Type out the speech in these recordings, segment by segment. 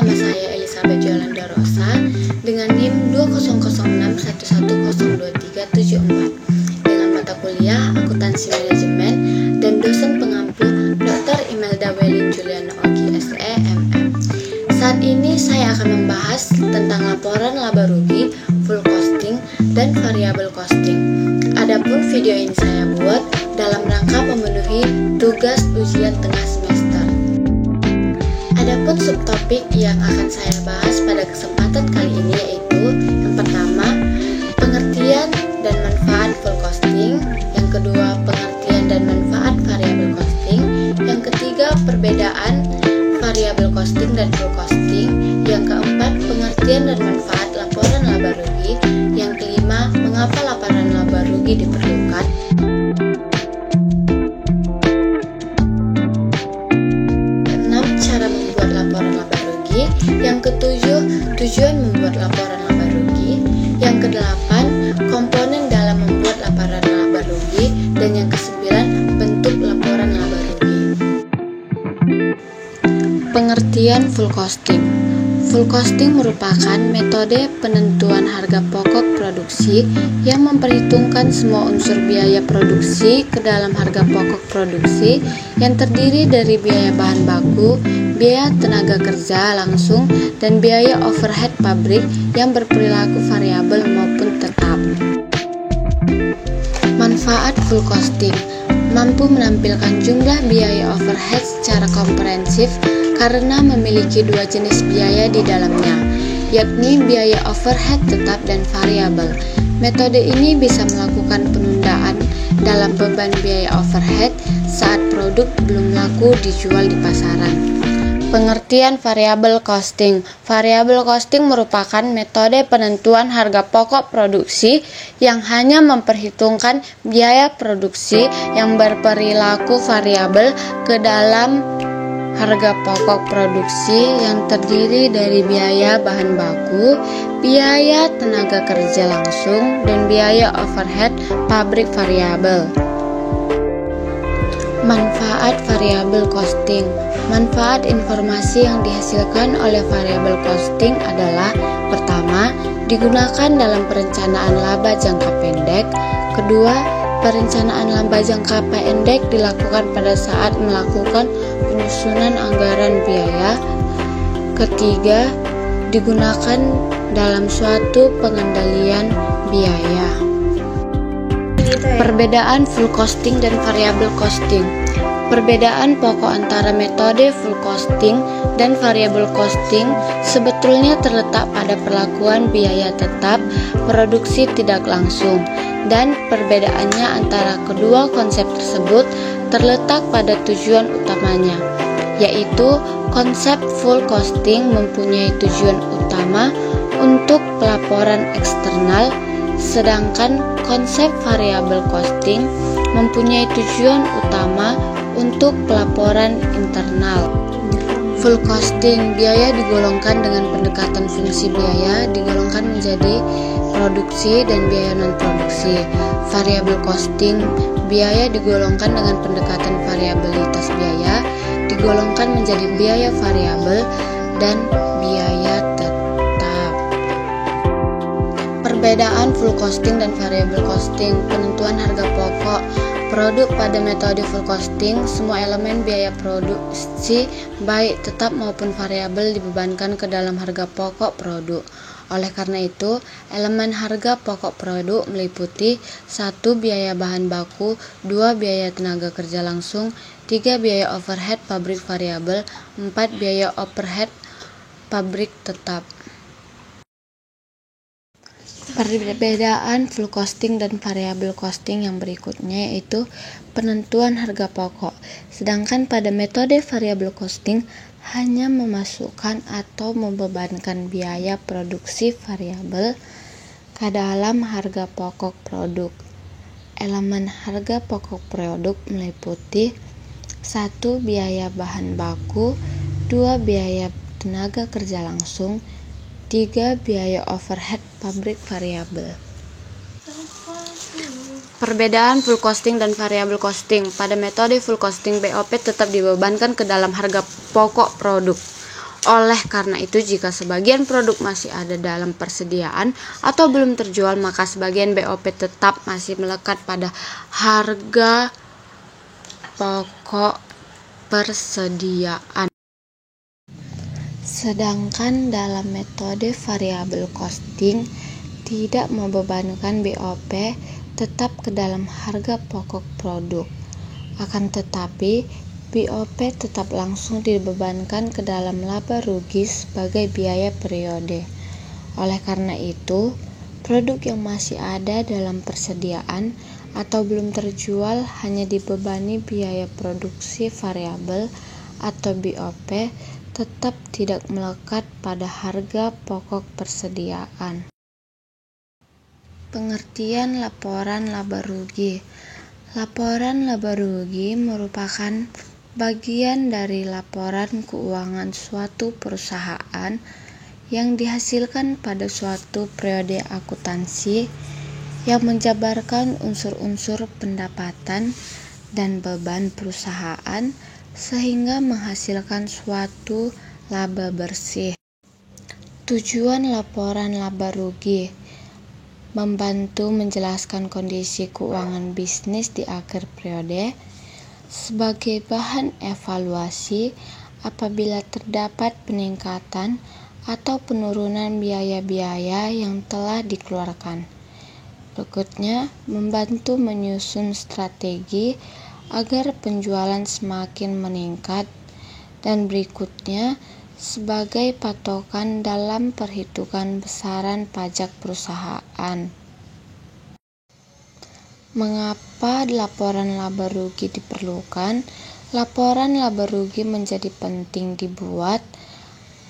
nama saya Elizabeth Yolanda Rosa dengan NIM 20061102374 dengan mata kuliah Akuntansi Manajemen dan dosen pengampu Dr. Imelda Welin Juliana Ogi SE MM. Saat ini saya akan membahas tentang laporan laba rugi, full costing, dan variable costing. Adapun video ini saya buat dalam rangka memenuhi tugas ujian tengah semester. Adapun subtopik yang akan saya bahas pada kesempatan kali ini yaitu yang pertama, pengertian dan manfaat full costing, yang kedua, pengertian dan manfaat variable costing, yang ketiga, perbedaan variable costing dan full costing, yang keempat, pengertian dan manfaat laporan laba rugi, yang kelima, mengapa laporan laba rugi diperlukan. Cara membuat laporan laba rugi, yang ketujuh, tujuan membuat laporan laba rugi, yang kedelapan, komponen dalam membuat laporan laba rugi, dan yang kesembilan, bentuk laporan laba rugi. Pengertian full costing. Full costing merupakan metode penentuan harga pokok produksi yang memperhitungkan semua unsur biaya produksi ke dalam harga pokok produksi yang terdiri dari biaya bahan baku, biaya tenaga kerja langsung, dan biaya overhead pabrik yang berperilaku variabel maupun tetap. Manfaat full costing mampu menampilkan jumlah biaya overhead secara komprehensif karena memiliki dua jenis biaya di dalamnya, yakni biaya overhead tetap dan variabel. Metode ini bisa melakukan penundaan dalam beban biaya overhead saat produk belum laku dijual di pasaran. Pengertian variable costing. Variable costing merupakan metode penentuan harga pokok produksi yang hanya memperhitungkan biaya produksi yang berperilaku variabel ke dalam harga pokok produksi yang terdiri dari biaya bahan baku, biaya tenaga kerja langsung, dan biaya overhead pabrik variabel. Manfaat variable costing. Manfaat informasi yang dihasilkan oleh variable costing adalah: pertama, digunakan dalam perencanaan laba jangka pendek. Kedua, perencanaan laba jangka pendek dilakukan pada saat melakukan penyusunan anggaran biaya. Ketiga, digunakan dalam suatu pengendalian biaya. Perbedaan full costing dan variable costing. Perbedaan pokok antara metode full costing dan variable costing sebetulnya terletak pada perlakuan biaya tetap produksi tidak langsung, dan perbedaannya antara kedua konsep tersebut terletak pada tujuan utamanya, yaitu konsep full costing mempunyai tujuan utama untuk pelaporan eksternal, sedangkan konsep variable costing mempunyai tujuan utama untuk pelaporan internal. Full costing, biaya digolongkan dengan pendekatan fungsi biaya digolongkan menjadi produksi dan biaya non-produksi. Variable costing, biaya digolongkan dengan pendekatan variabilitas biaya digolongkan menjadi biaya variabel dan biaya tetap. Perbedaan full costing dan variable costing. Penentuan harga pokok produk pada metode full costing, semua elemen biaya produksi baik tetap maupun variabel dibebankan ke dalam harga pokok produk. Oleh karena itu, elemen harga pokok produk meliputi 1. Biaya bahan baku, 2. Biaya tenaga kerja langsung, 3. Biaya overhead pabrik variabel, 4. Biaya overhead pabrik tetap. Perbedaan full costing dan variable costing yang berikutnya yaitu penentuan harga pokok. Sedangkan pada metode variable costing hanya memasukkan atau membebankan biaya produksi variabel ke dalam harga pokok produk. Elemen harga pokok produk meliputi 1. Biaya bahan baku, 2. Biaya tenaga kerja langsung, 3. Biaya overhead pabrik variabel. Perbedaan full costing dan variable costing. Pada metode full costing, BOP tetap dibebankan ke dalam harga pokok produk. Oleh karena itu, jika sebagian produk masih ada dalam persediaan atau belum terjual, maka sebagian BOP tetap masih melekat pada harga pokok persediaan. Sedangkan dalam metode variable costing tidak membebankan BOP tetap ke dalam harga pokok produk. Akan tetapi, BOP tetap langsung dibebankan ke dalam laba rugi sebagai biaya periode. Oleh karena itu, produk yang masih ada dalam persediaan atau belum terjual hanya dibebani biaya produksi variabel atau BOP, tetap tidak melekat pada harga pokok persediaan. Pengertian laporan laba rugi. Laporan laba rugi merupakan bagian dari laporan keuangan suatu perusahaan yang dihasilkan pada suatu periode akuntansi yang menjabarkan unsur-unsur pendapatan dan beban perusahaan sehingga menghasilkan suatu laba bersih. Tujuan laporan laba rugi membantu menjelaskan kondisi keuangan bisnis di akhir periode sebagai bahan evaluasi apabila terdapat peningkatan atau penurunan biaya-biaya yang telah dikeluarkan. Berikutnya, membantu menyusun strategi agar penjualan semakin meningkat, dan berikutnya sebagai patokan dalam perhitungan besaran pajak perusahaan. Mengapa laporan laba rugi diperlukan? Laporan laba rugi menjadi penting dibuat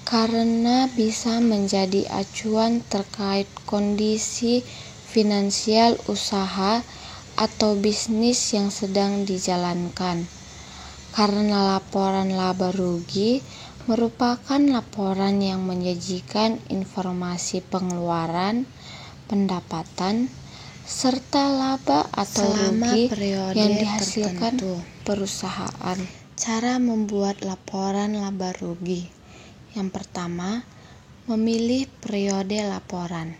karena bisa menjadi acuan terkait kondisi finansial usaha atau bisnis yang sedang dijalankan. Karena laporan laba rugi merupakan laporan yang menyajikan informasi pengeluaran, pendapatan, serta laba atau rugi yang dihasilkan perusahaan. Cara membuat laporan laba rugi. Yang pertama, memilih periode laporan.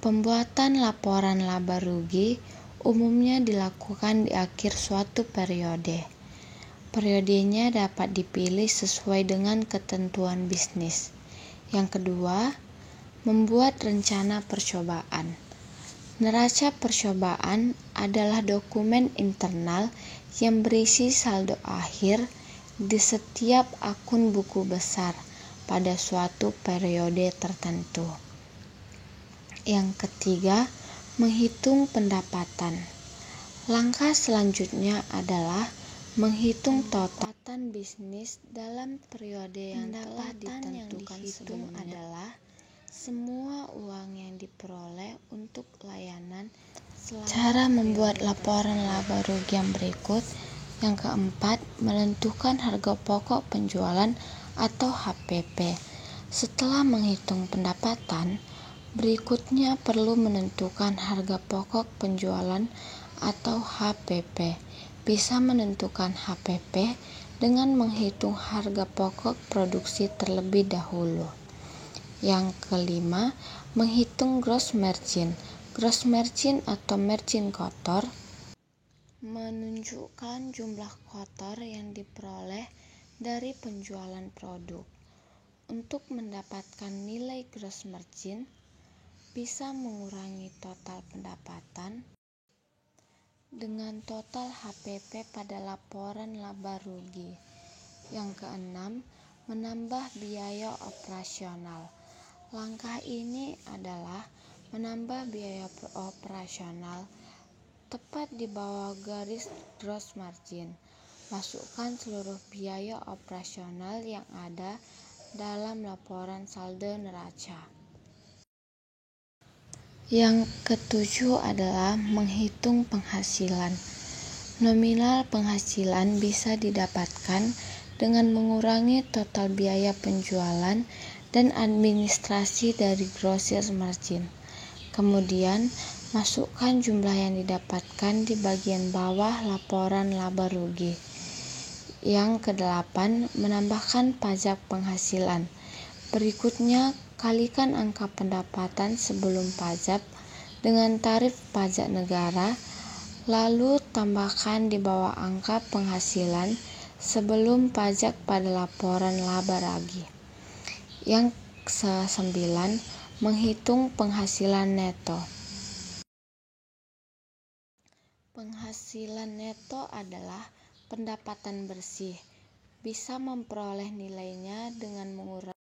Pembuatan laporan laba rugi umumnya dilakukan di akhir suatu periode. Periodenya dapat dipilih sesuai dengan ketentuan bisnis. Yang kedua, membuat rencana percobaan. Neraca percobaan adalah dokumen internal yang berisi saldo akhir di setiap akun buku besar pada suatu periode tertentu. Yang ketiga, menghitung pendapatan. Langkah selanjutnya adalah menghitung total bisnis dalam periode yang telah ditentukan sebelumnya. Adalah semua uang yang diperoleh untuk layanan. Cara membuat laporan laba rugi yang berikut. Yang keempat, menentukan harga pokok penjualan atau HPP. Setelah menghitung pendapatan, berikutnya perlu menentukan harga pokok penjualan atau HPP. Bisa menentukan HPP dengan menghitung harga pokok produksi terlebih dahulu. Yang kelima, menghitung gross margin. Gross margin atau margin kotor menunjukkan jumlah kotor yang diperoleh dari penjualan produk. Untuk mendapatkan nilai gross margin, bisa mengurangi total pendapatan dengan total HPP pada laporan laba rugi. Yang keenam, menambah biaya operasional. Langkah ini adalah menambah biaya operasional tepat di bawah garis gross margin. Masukkan seluruh biaya operasional yang ada dalam laporan saldo neraca. Yang ketujuh adalah menghitung penghasilan. Nominal penghasilan bisa didapatkan dengan mengurangi total biaya penjualan dan administrasi dari gross margin. Kemudian, masukkan jumlah yang didapatkan di bagian bawah laporan laba rugi. Yang kedelapan, menambahkan pajak penghasilan. Berikutnya, kalikan angka pendapatan sebelum pajak dengan tarif pajak negara, lalu tambahkan di bawah angka penghasilan sebelum pajak pada laporan laba rugi. Yang kesembilan, menghitung penghasilan neto. Penghasilan neto adalah pendapatan bersih. Bisa memperoleh nilainya dengan mengurangi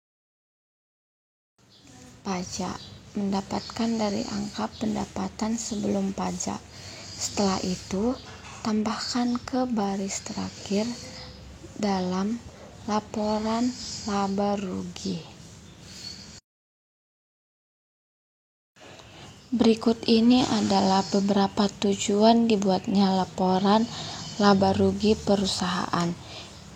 pajak, mendapatkan dari angka pendapatan sebelum pajak. Setelah itu, tambahkan ke baris terakhir dalam laporan laba rugi. Berikut ini adalah beberapa tujuan dibuatnya laporan laba rugi perusahaan.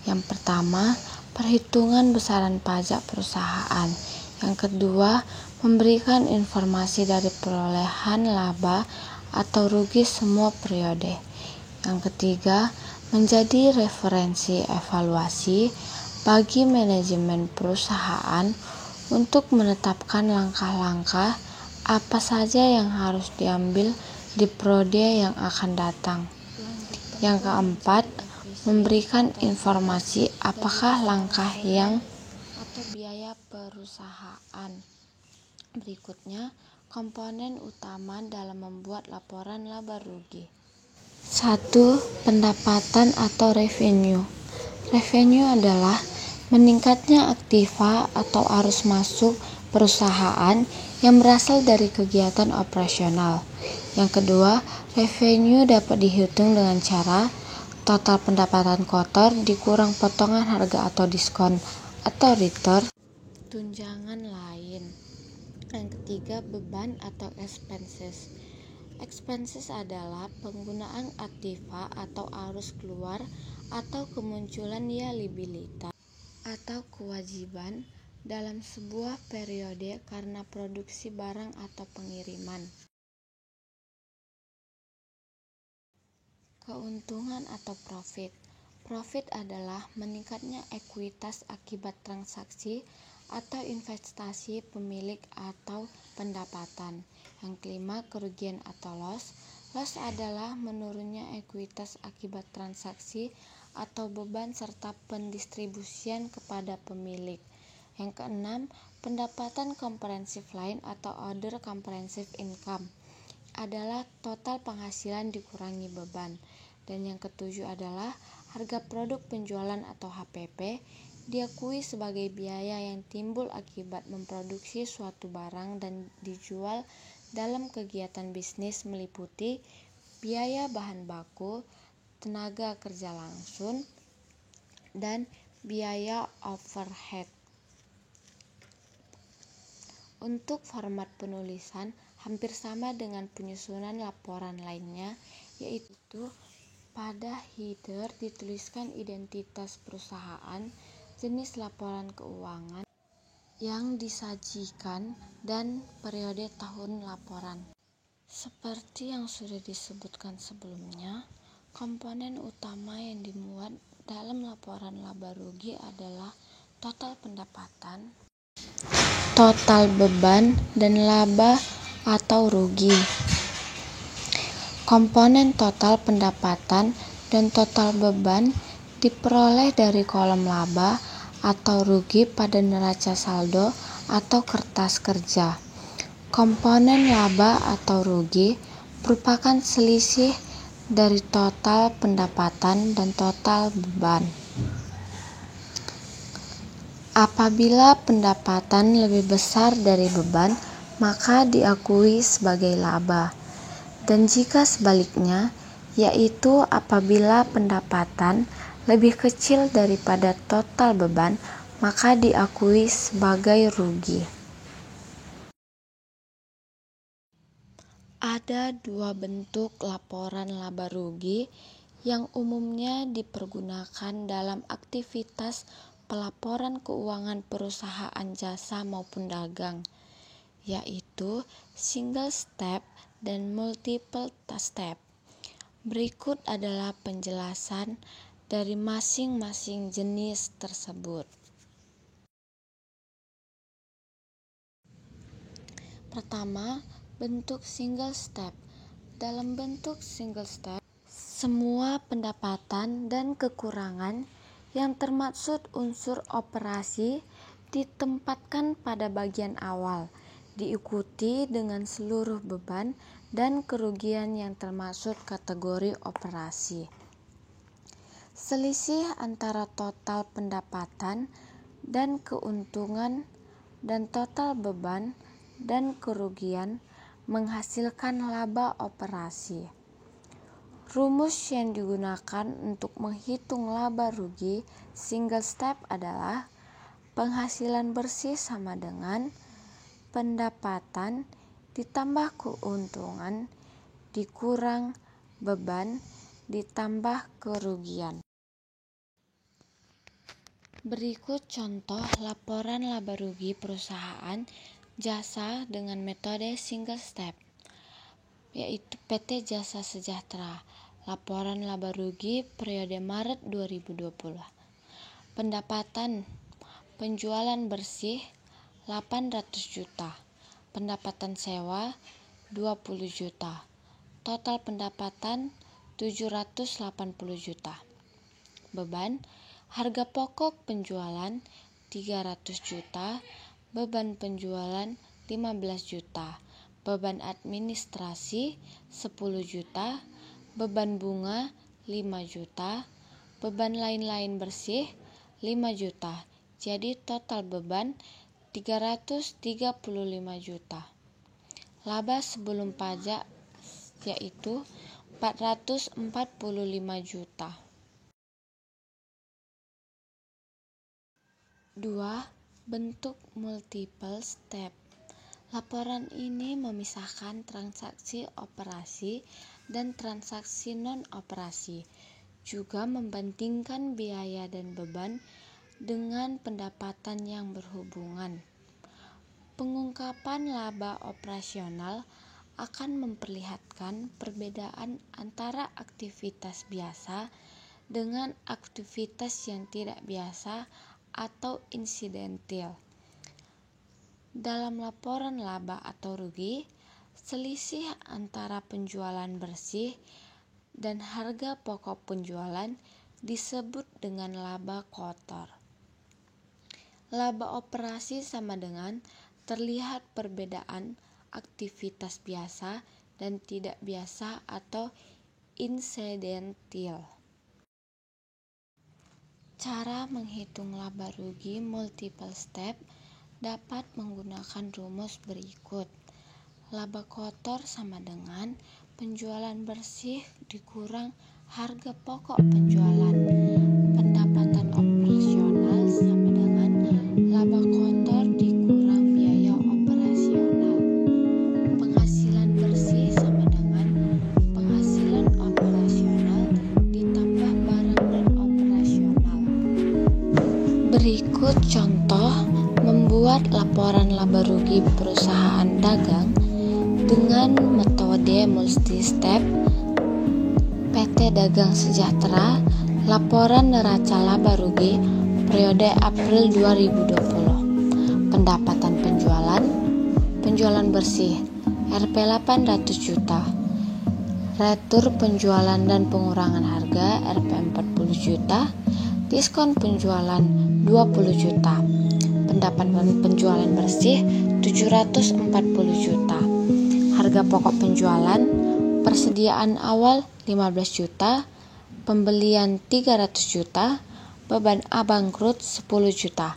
Yang pertama, perhitungan besaran pajak perusahaan. Yang kedua, memberikan informasi dari perolehan laba atau rugi semua periode. Yang ketiga, menjadi referensi evaluasi bagi manajemen perusahaan untuk menetapkan langkah-langkah apa saja yang harus diambil di periode yang akan datang. Yang keempat, memberikan informasi apakah langkah yang atau biaya perusahaan. Berikutnya, komponen utama dalam membuat laporan laba rugi. 1. Pendapatan atau revenue. Revenue adalah meningkatnya aktiva atau arus masuk perusahaan yang berasal dari kegiatan operasional. Yang kedua, revenue dapat dihitung dengan cara total pendapatan kotor dikurang potongan harga atau diskon atau return tunjangan lain. Yang ketiga, beban atau expenses. Expenses adalah penggunaan aktiva atau arus keluar atau kemunculan liabilitas atau kewajiban dalam sebuah periode karena produksi barang atau pengiriman. Keuntungan atau profit. Profit adalah meningkatnya ekuitas akibat transaksi atau investasi pemilik atau pendapatan. Yang kelima, kerugian atau loss. Loss adalah menurunnya ekuitas akibat transaksi atau beban serta pendistribusian kepada pemilik. Yang keenam, pendapatan komprehensif lain atau other comprehensive income adalah total penghasilan dikurangi beban. Dan yang ketujuh adalah harga produk penjualan atau HPP diakui sebagai biaya yang timbul akibat memproduksi suatu barang dan dijual dalam kegiatan bisnis meliputi biaya bahan baku, tenaga kerja langsung, dan biaya overhead. Untuk format penulisan hampir sama dengan penyusunan laporan lainnya, yaitu pada header dituliskan identitas perusahaan, jenis laporan keuangan yang disajikan, dan periode tahun laporan. Seperti yang sudah disebutkan sebelumnya, komponen utama yang dimuat dalam laporan laba rugi adalah total pendapatan, total beban, dan laba atau rugi. Komponen total pendapatan dan total beban diperoleh dari kolom laba atau rugi pada neraca saldo atau kertas kerja. Komponen laba atau rugi merupakan selisih dari total pendapatan dan total beban. Apabila pendapatan lebih besar dari beban, maka diakui sebagai laba. Dan jika sebaliknya, yaitu apabila pendapatan lebih kecil daripada total beban, maka diakui sebagai rugi. Ada dua bentuk laporan laba rugi yang umumnya dipergunakan dalam aktivitas pelaporan keuangan perusahaan jasa maupun dagang, yaitu single step dan multiple step. Berikut adalah penjelasan dari masing-masing jenis tersebut. Pertama, bentuk single step. Dalam bentuk single step, semua pendapatan dan kekurangan yang termaksud unsur operasi ditempatkan pada bagian awal, diikuti dengan seluruh beban dan kerugian yang termasuk kategori operasi. Selisih antara total pendapatan dan keuntungan dan total beban dan kerugian menghasilkan laba operasi. Rumus yang digunakan untuk menghitung laba rugi single step adalah penghasilan bersih sama dengan pendapatan ditambah keuntungan dikurang beban ditambah kerugian. Berikut contoh laporan laba rugi perusahaan jasa dengan metode single step, yaitu PT Jasa Sejahtera. Laporan laba rugi periode Maret 2020. Pendapatan penjualan bersih 800 juta. Pendapatan sewa 20 juta. Total pendapatan 780 juta. Beban harga pokok penjualan 300 juta. Beban penjualan 15 juta. Beban administrasi 10 juta, beban bunga 5 juta, beban lain-lain bersih 5 juta. Jadi total beban 335 juta. Laba sebelum pajak yaitu 445 juta. 2. Bentuk multiple step. Laporan ini memisahkan transaksi operasi dan transaksi non-operasi, juga membandingkan biaya dan beban dengan pendapatan yang berhubungan. Pengungkapan laba operasional akan memperlihatkan perbedaan antara aktivitas biasa dengan aktivitas yang tidak biasa atau insidental. Dalam laporan laba atau rugi, selisih antara penjualan bersih dan harga pokok penjualan disebut dengan laba kotor. Laba operasi sama dengan terlihat perbedaan aktivitas biasa dan tidak biasa atau insidental. Cara menghitung laba rugi multiple step dapat menggunakan rumus berikut. Laba kotor sama dengan penjualan bersih dikurang harga pokok penjualan. Pendapatan operasional sama dengan laba kotor dikurang biaya operasional. Penghasilan bersih sama dengan penghasilan operasional ditambah barang dan operasional. Berikut contoh membuat laporan laba rugi perusahaan dagang dengan metode multi-step. PT Dagang Sejahtera, laporan neraca laba rugi periode April 2020. Pendapatan penjualan bersih Rp 800 juta. Retur penjualan dan pengurangan harga Rp 40 juta. Diskon penjualan 20 juta. Pendapatan penjualan bersih 740 juta. Harga pokok penjualan persediaan awal 15 juta, pembelian 300 juta, beban bangkrut 10 juta.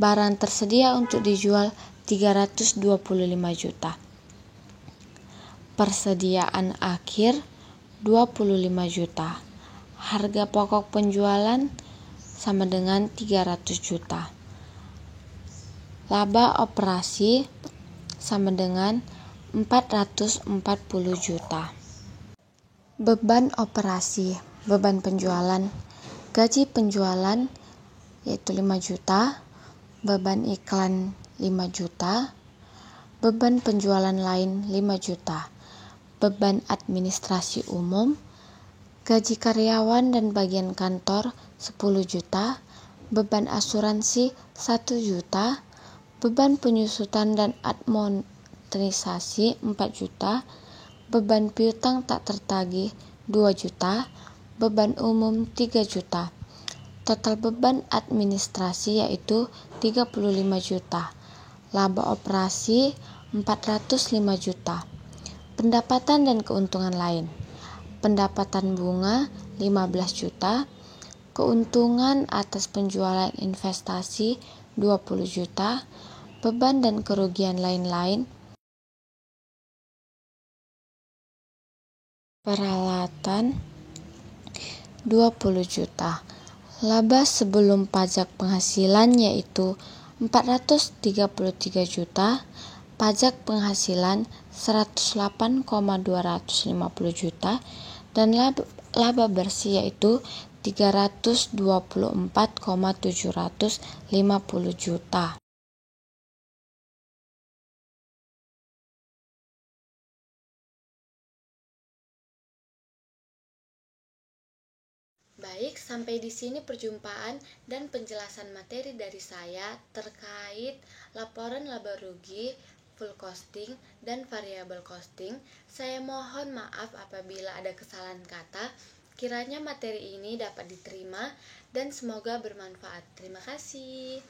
Barang tersedia untuk dijual 325 juta. Persediaan akhir 25 juta. Harga pokok penjualan sama dengan 300 juta. Laba operasi sama dengan 440 juta. Beban operasi, beban penjualan, gaji penjualan yaitu 5 juta, beban iklan 5 juta, beban penjualan lain 5 juta, beban administrasi umum Gaji karyawan dan bagian kantor 10 juta, beban asuransi 1 juta, beban penyusutan dan administrasi 4 juta, beban piutang tak tertagih 2 juta, beban umum 3 juta. Total beban administrasi yaitu 35 juta. Laba operasi 405 juta. Pendapatan dan keuntungan lain. Pendapatan bunga 15 juta, keuntungan atas penjualan investasi 20 juta, beban dan kerugian lain-lain, peralatan 20 juta. Laba sebelum pajak penghasilan yaitu 433 juta, pajak penghasilan 108,250 juta, dan laba bersih yaitu 324,750 juta. Baik, sampai di sini perjumpaan dan penjelasan materi dari saya terkait laporan laba rugi, full costing, dan variable costing. Saya mohon maaf apabila ada kesalahan kata. Kiranya materi ini dapat diterima dan semoga bermanfaat. Terima kasih.